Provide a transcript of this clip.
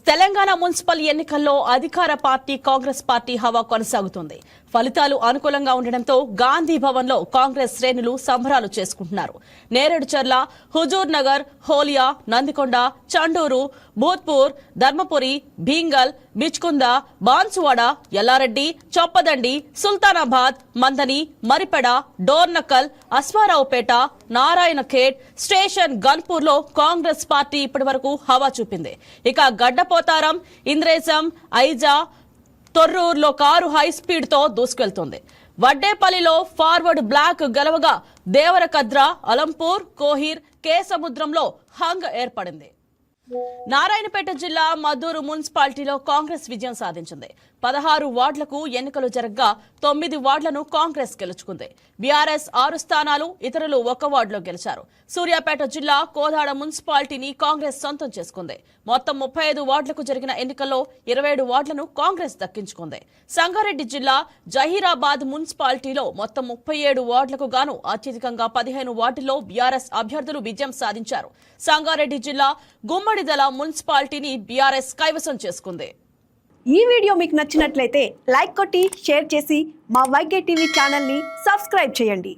Telangana municipal ఎన్నికల్లో అధికార party Congress party హవా కొనసాగుతుంది. ఫలితాలు అనుకూలంగా ఉండడంతో గాంధీ భవన్ లో కాంగ్రెస్ శ్రేణులు సంబరాలు చేసుకుంటున్నారు. నేరేడుచర్ల, హుజూర్ నగర్, హోలియా, నందికొండ, చండూరు, భూత్పూర్, ధర్మపురి, భీంగల్, బిచ్కుంద, బాన్సువాడ, ఎల్లారెడ్డి, చొప్పదండి, సుల్తానాబాద్, మందని, మరిపెడ, డోర్నకల్, అశ్వారావుపేట, నారాయణఖేడ్, స్టేషన్ గన్పూర్ లో కాంగ్రెస్ పార్టీ ఇప్పటివరకు హవా చూపింది. ఇక గడ్డపోతారం, ఇంద్రేశం, ఐజా, తొర్రూరులో కారు హై స్పీడ్ తో దూసుకెళ్తోంది. వడ్డేపల్లిలో ఫార్వర్డ్ బ్లాక్ గెలవగా దేవరకద్ర, అలంపూర్, కోహిర్, కేసముద్రంలో హంగ్ ఏర్పడింది. నారాయణపేట జిల్లా మద్దూరు మున్సిపాలిటీలో కాంగ్రెస్ విజయం సాధించింది. 16 వార్డులకు ఎన్నికలు జరగగా 9 వార్డులను కాంగ్రెస్ గెలుచుకుంది. బీఆర్ఎస్ 6 స్థానాలు, ఇతరులు 1 వార్డులో గెలిచారు. సూర్యాపేట జిల్లా కోదాడ మున్సిపాలిటీని కాంగ్రెస్ సొంతం చేసుకుంది. మొత్తం 35 వార్డులకు జరిగిన ఎన్నికల్లో 27 వార్డులను కాంగ్రెస్ దక్కించుకుంది. సంగారెడ్డి జిల్లా జహీరాబాద్ మున్సిపాలిటీలో మొత్తం 37 వార్డులకు గాను అత్యధికంగా 15 వార్డుల్లో బీఆర్ఎస్ అభ్యర్థులు విజయం సాధించారు. సంగారెడ్డి జిల్లా గుమ్మడిదల మున్సిపాలిటీని బీఆర్ఎస్ కైవసం చేసుకుంది. ఈ వీడియో మీకు నచ్చినట్లయితే లైక్ కొట్టి షేర్ చేసి మా వైకే టీవీ ఛానల్ని సబ్స్క్రైబ్ చేయండి.